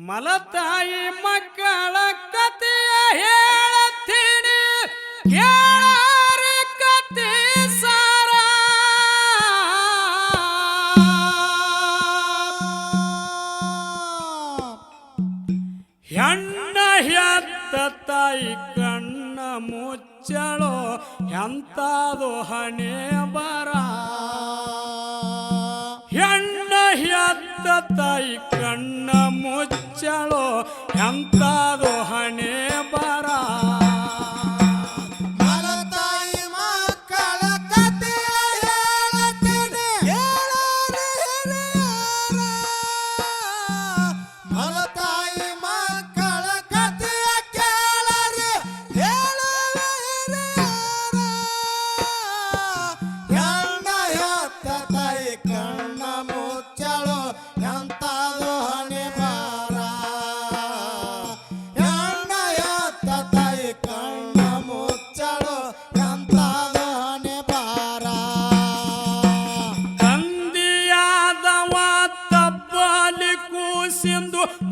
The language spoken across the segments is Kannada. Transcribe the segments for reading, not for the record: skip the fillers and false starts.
ಮಲತಾಯಿ ಮಕ್ಕಳ ಕಥೆಯ ಹೇಳತ್ತೀನಿ ಕೇಳಾರಿ ಕಥೆ ಸಾರ. ಹೆಣ್ಣ ಹೆತ್ತ ತಾಯಿ ಕಣ್ಣ ಮುಚ್ಚಳೋ ಎಂತಾದು ಹಣೆ ಬರ. ಹೆಣ್ಣ ಹೆತ್ತ ತಾಯಿ ಕಣ್ಣ ಮುಚ್ಚಳೋ ಎಂತಾದು ಹಣೆ ಬರ.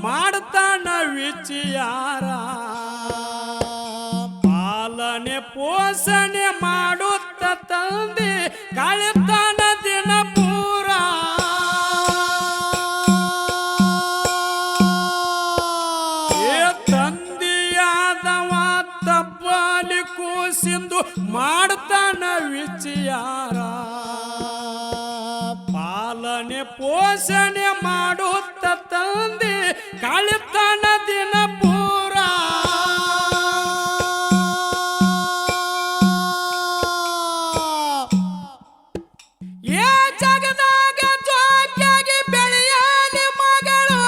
ಮಾಡ್ತಾನ ವಿಚಾರ ಪಾಲನೆ ಪೋಷಣೆ ಮಾಡುತ್ತ ತಂದೆ ಕಳೆತಾನ ದಿನ ಪೂರ. ತಂದೆಯಾದವ ತಪ್ಪಲಿ ಕೂಸಿಂದು ಮಾಡ್ತಾನ ವಿಚಾರ ಪಾಲನೆ ಪೋಷಣೆ ಮಾಡುತ್ತ ತಂದೆ ಕಳೆತಾನ ದಿನ ಪೂರ. ಏ ಜಗದಾಗ ಜೋಗ್ಯಾಗಿ ಬೆಳೆಯಲಿ ಮಗಳು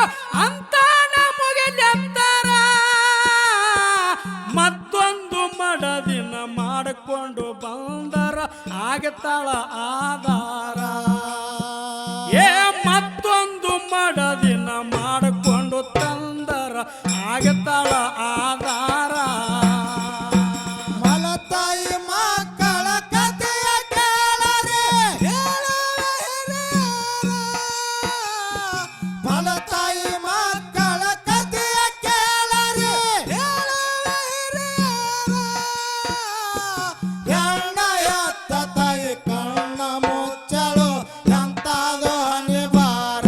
ಅಂತ ನಮಗೆತ್ತರ ಮತ್ತೊಂದು ಮಡದಿನ ಮಾಡಿಕೊಂಡು ಬಂದರ ಆಗತಾಳ ಆಧಾರ. ಏ ಮತ್ತೊಂದು ಮಡದಿನ ಮಾಡಿಕೊಂಡು ತಂದರ ಆಗತಾಳ ಆಧಾರ. ಮಲತಾಯಿ ಮಕ್ಕಳ ಕಥೆಯ ಕೇಳರೆ ಮಲತಾಯಿ ಮಕ್ಕಳ ಕಥೆಯ ಕೇಳರೆ ಹೆಣ್ಣ ಎತ್ತ ತಾಯಿ ಕಣ್ಣ ಮುಚ್ಚಳು ಎಂತಾದೋ ಹನಿ ಬಾರ.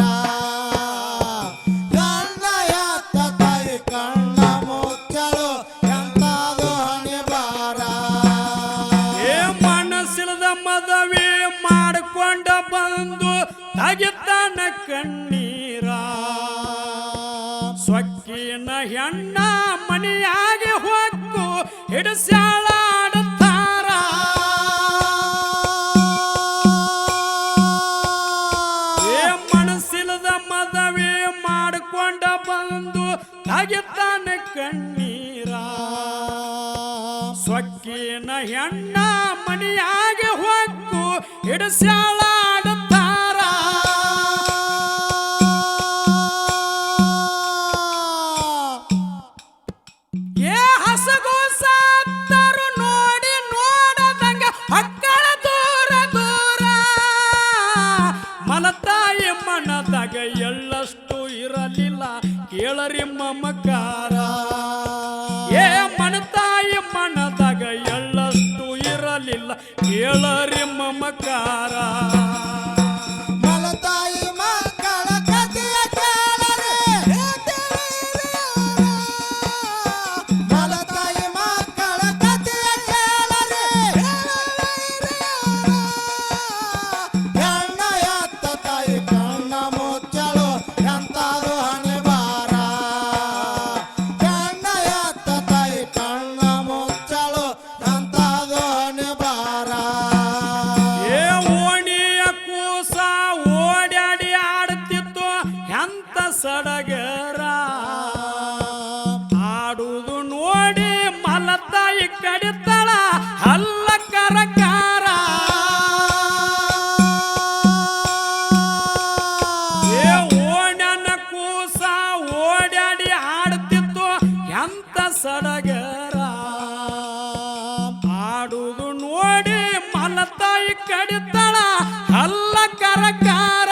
ಹೆಣ್ಣ ಎತ್ತ ತಾಯಿ ಕಣ್ಣ ಮುಚ್ಚಳು ಎಂತಾದೋ ಹನಿ ಬಾರ. ಏ ಮನಸ್ಸಿಲ್ಲದ ಮದುವೆ ಮಾಡಿಕೊಂಡ ಬಂದು ತಗಿತಾನ ಕಣ್ಣೀರ. ಸೊಕ್ಕಿನ ಹೆಣ್ಣ ಮನೆಯಾಗಿ ಹೊಕ್ಕು ಹಿಡಿಸ್ಯಾಳಾಡುತ್ತಾರ. ಏ ಮನಸ್ಸಿಲ್ಲದ ಮದುವೆ ಮಾಡಿಕೊಂಡ ಬಂದು ತಗಿತಾನ ಕಣ್ಣೀರ. ಸೊಕ್ಕಿನ ಹೆಣ್ಣ ಮನೆಯಾಗಿ ಹೊಕ್ಕು ಹಿಡಿಸ್ಯಾಳಾಡುತ್ತಾರ. ಏ ಹಸಗು ಸತ್ತರು ನೋಡಿ ನೋಡದಂಗ ಮಕ್ಕಳ ದೂರ ದೂರ. ಮಲತಾಯಿ ಮನದಾಗ ಎಳ್ಳಷ್ಟು ಇರಲಿಲ್ಲ ಕೇಳರಿ ಮಮಕಾರ. ಏ ಮನತಾಯಿ ಮನದಾಗ ಎಳ್ಳಷ್ಟು ಇರಲಿಲ್ಲ ಕೇಳರಿ ಮಮಕಾರ. ಮಲತಾಯಿ ಮಕ್ಕಳ ಕಥೆಯ ಕೇಳರೆ ಮಲತಾಯಿ ಮಕ್ಕಳ ಕಥೆಯ ಕೇಳರೆ ಹೆಣ್ಣ ಎತ್ತ ತಾಯಿ ಕಣ್ಣ ಮುಚ್ಚಳು ಎಂತಾದು ಹನಿ ಬಾರ. ಹೆಣ್ಣ ಎತ್ತ ತಾಯಿ ಕಣ್ಣ ಮುಚ್ಚಳು ಎಂತಾದು ಹನಿ ಬಾರ. ಏ ಓಣಿಯ ಕೂಸ ಓಡ್ಯಾಡಿ ಆಡುತ್ತಿತ್ತು ಎಂತ ಸಡಗರ. ಆಡುವುದು ನೋಡಿ ಮಲತಾಯಿ ಕಡಿತಳ ಹಲ್ಲ ಕರಕಾರ. ಏ ಓಣ್ಯನ ಕೂಸ ಓಡ್ಯಾಡಿ ಆಡುತ್ತಿತ್ತು ಎಂತ ಸಡಗರ. ಆಡುವುದು ನೋಡಿ ಮಲತಾಯಿ ಕಡಿತಳ ಹಲ್ಲ ಕರಕಾರ.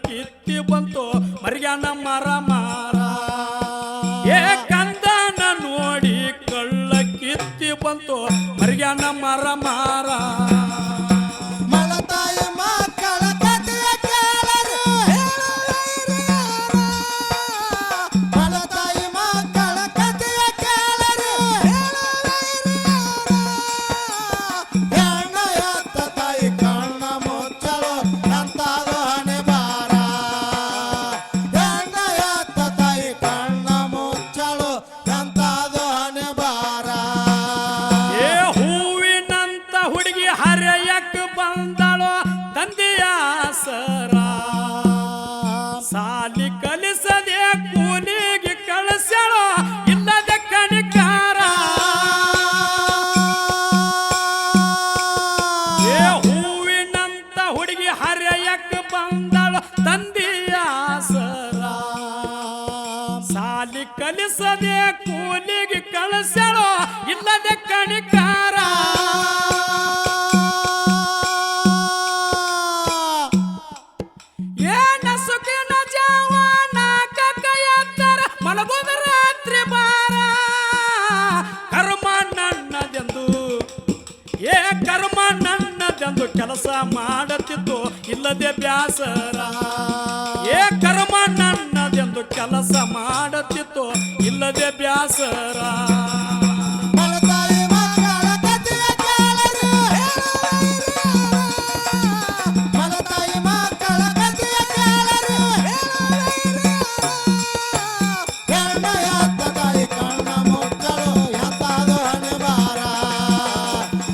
ಕಿತ್ತಿ ಬಂತು ಮರಿಯಾನ ಮರ ಮಾರ ಏ ಕಂದನ ನೋಡಿ ಕಳ್ಳ ಕಿತ್ತಿ ಬಂತು ಮರಿಯಾನ ಮರ ಮಾರ ಮಲತಾಯಿ ಮಕ್ಕಳ ಕಥೆಯ ಕೇಳರು ಮಲತಾಯಿ ಮಕ್ಕಳ ಕಥೆಯ ಕೇಳರು ಹೆಣ್ಣ ಎತ್ತ ತಾಯಿ ಕಣ್ಣ ಮುಚ್ಚಲು ಎಂತಾದು ಹಣೆ ಬಾರ ಹೆಣ್ಣ ಎತ್ತ ತಾಯಿ ಕಣ್ಣ ಮುಚ್ಚಲು ಎಂತಾದು ಹಣೆ ಬಾರ ಏ ಹೂವಿನಂತ ಹುಡುಗಿ ಹರೆಯಕ್ ಬಂದಳು ತಂದೆಯ ಸರ ಸಾಲಿ ಕಲಿಸದೆ ಕೂಲಿಗೆ ಕಳಿಸಳು ಇಲ್ಲದ ಕಣಿಕಾರ ಏ ಹೂವಿನಂತ ಹುಡುಗಿ ಹರೆಯಕ್ ಬಂದಳು ತಂದೆಯ ಸರ ಸಾಲಿ ಕಲಿಸದೆ ಕೂಲಿಗೆ ಕಳಿಸಳು ಇಲ್ಲದ ಕಣಿಕಾರ ಏನ ಸುಖಿನ ಜವಾನ ಕೈಯತ್ತರ ಮಲಗುದ ರಾತ್ರಿ ಬಾರ ಕರ್ಮ ನನ್ನದೆಂದು ಏ ಕರ್ಮ ನನ್ನದೆಂದು ಕೆಲಸ ಮಾಡುತ್ತಿತ್ತು ಇಲ್ಲದೆ ಬ್ಯಾಸರ ಏ ಕರ್ಮ ನನ್ನದೆಂದು ಕೆಲಸ ಮಾಡುತ್ತಿತ್ತು ಇಲ್ಲದೆ ಬ್ಯಾಸರ ಮಲತಾಯಿ ಮಕ್ಕಳ ಕಥೆಯ ಕೇಳರು ಮಲತಾಯಿ ಮಕ್ಕಳ ಕಥೆಯ ಕೇಳರು ಹೆಣ್ಣ ಎತ್ತ ತಾಯಿ ಕಣ್ಣ ಮುಚ್ಚಲು ಎಂತಾದು ಹಣೆ ಬಾರ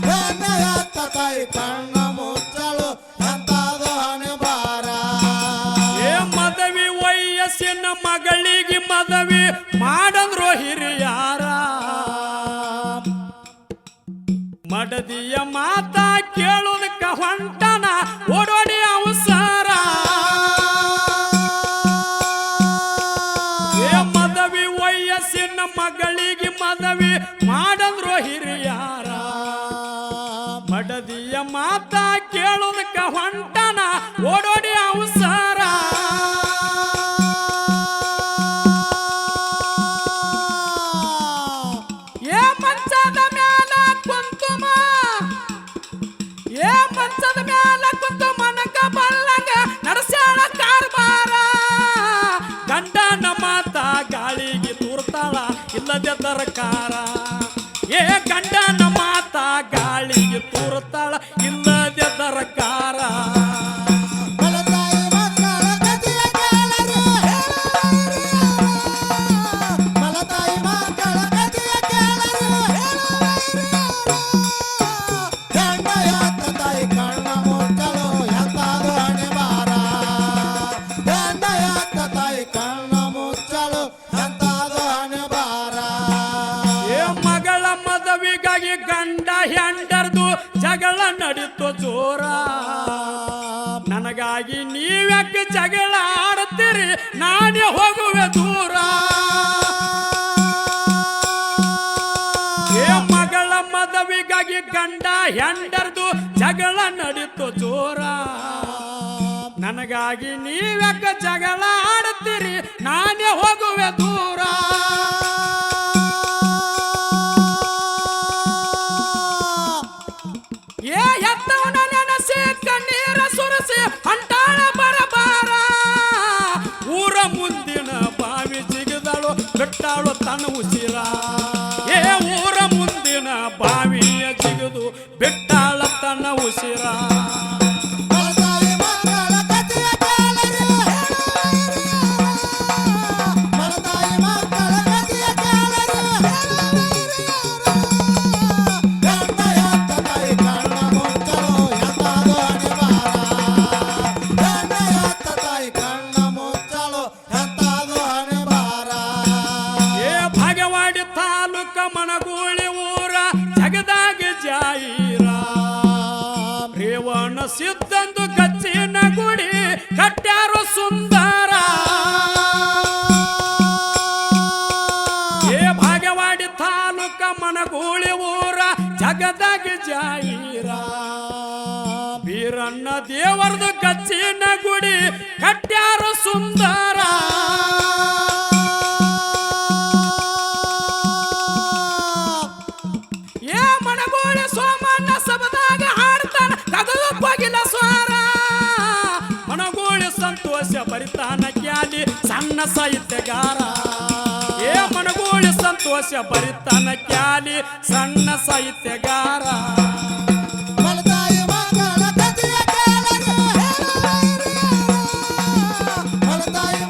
ಹೆಣ್ಣ ಎತ್ತ ತಾಯಿ ಕಣ್ಣ ಮುಚ್ಚಲು ಎಂತಾದು ಹಣೆ ಬಾರ ಏ ಮದವಿ ವಯಸ್ಸಿನ ಮಗಳಿಗೆ ಮದವಿ ಮಾಡಂದ್ರು ಹಿರಿಯಾರ ಮಡದಿಯ ಮಾತ ಕೇಳೋದಕ್ಕ ಹೊಂಟನ ಓಡೋಡಿ ಅವಸರ ಏ ಮದವಿ ವಯಸ್ಸಿನ ಮಗಳಿಗೆ ಮದವಿ ಮಾಡಂದ್ರು ಹಿರಿಯಾರ ಮಡದಿಯ ಮಾತ ಕೇಳೋದಕ್ಕ ಹೊಂಟನ ಓಡೋಡಿ ಅವಸರ ಏ ಮಂಚದ ಮ್ಯಾಲ ಕುಂತುಮ ಏ ಮಂಚದ ಮ್ಯಾಲ ಕುಂತು ಮನಕ ಬಲ್ಲಂಗ ನಡೆಸ್ಯಾಳ ಕಾರ್ಬಾರ ಗಂಡನ ಮಾತ ಗಾಳಿಗೆ ತೂರ್ತಾಳ ಇಲ್ಲದೆ ತರಕಾರ ಏ ಗಂಡನ ಮಾತ ಗಾಳಿಗೆ ತೂರ್ತಾಳ ಇಲ್ಲದೆ ತರಕಾರ ಮಲತಾಯಿ ಮಕ್ಕಳ ಕಥೆಯ ಕೇಳರು ಮಲತಾಯಿ ಮಕ್ಕಳ ಕಥೆಯ ಕೇಳರು ಹೆಣ್ಣ ಎತ್ತ ತಾಯಿ ಕಣ್ಣ ಮುಚ್ಚಲು ಎಂತಾದು ಹಣೆ ಬಾರ ಹೆಣ್ಣ ಎತ್ತ ತಾಯಿ ಕಣ್ಣ ಮುಚ್ಚಲು ಎಂತಾದು ಹಣೆ ಬಾರ ಏ ಮಗಳ ಮದುವೆಗಾಗಿ ಗಂಡ ಹೆಂಡರ್ದು ಜಗಳ ನಡೀತು ಜೋರ ನನಗಾಗಿ ನೀವ್ಯಾಕೆ ಜಗಳ ಆಡುತ್ತೀರಿ ನಾನೇ ಹೋಗುವೆ ದೂರ ಏ ಮಗಳ ಮದುವೆಗಾಗಿ ಗಂಡ ಹೆಂಡರ್ದು ಜಗಳ ನಡೀತು ಜೋರ ನನಗಾಗಿ ನೀವ್ಯಾಕೆ ಜಗಳ ಆಡುತ್ತೀರಿ ನಾನೇ ಹೋಗುವೆ ದೂರ ಏ ಎತ್ತವನ ನೆನಸಿ ಕಣ್ಣೀರ ಸುರಿಸಿ ಹೊಂಟಾಳ ಬರಬಾರ ಊರ ಮುಂದಿನ ಬಾವಿ ಜಿಗಿದಳು ಬಿಟ್ಟಾಳು ತನ್ನ ಉಸಿರ ಏ ಊರ ಮುಂದಿನ ಬಾವಿಯ ಜಿಗಿದು ಬಿಟ್ಟಾಳ ತನ್ನ ಉಸಿರ ಮಲತಾಯಿ ಮಕ್ಕಳ ಕಥೆಯ ಕೇಳರು ಮಲತಾಯಿ ಮಕ್ಕಳ ಕಥೆಯ ಕೇಳರು ಹೆಣ್ಣ ಎತ್ತ ತಾಯಿ ಕಣ್ಣ ಮುಚ್ಚಲು ಎಂತಾದು ಹಣೆ ಬಾರ ಹೆಣ್ಣ ಎತ್ತ ತಾಯಿ ಕಣ್ಣ ಮುಚ್ಚಲು ಎಂತಾದು ಹಣೆ ಬಾರ ಏ ಭಾಗವಾಡಿ ತಾಲೂಕ ಮನಗೂಳಿ ಊರ ಜಗದಾಗ ಜಾಯಿರ ರೇವಣ ಸಿದ್ಧಂದು ಕಚ್ಚಿನ ಗುಡಿ ಕಟ್ಟ್ಯಾರು ಸುಂದರ ಏ ಭಾಗವಾಡಿ ತಾಲೂಕ ಮನಗೂಳಿ ಊರ ಜಗದಾಗ ಜಾಯಿರ ವೀರ ಈರಣ್ಣ ದೇವರದು ಗಚ್ಚಿನ ಗುಡಿ ಕಟ್ಯಾರ ಸುಂದರ ಏ ಮನಗೋಳಿ ಸೋಮಣ್ಣ ಸಬದಾಗ ಹಾಡ್ತಾನ ಕಗಲು ಕೋಗಿಲ ಸ್ವರ ಮನಗೋಳಿ ಸಂತೋಷ ಬರಿತಾನ ಕ್ಯಾಲಿ ಸಣ್ಣ ಸಾಹಿತ್ಯಗಾರ ಏ ಮನಗೋಳಿ ಸಂತೋಷ ಬರಿತಾನ ಕ್ಯಾಲಿ ಸಣ್ಣ ಸಾಹಿತ್ಯಗಾರ ಮಲತಾಯಿ ಮಕ್ಕಳ ಕಥೆಯ ಕೇಳಲು ಮಲತಾಯಿ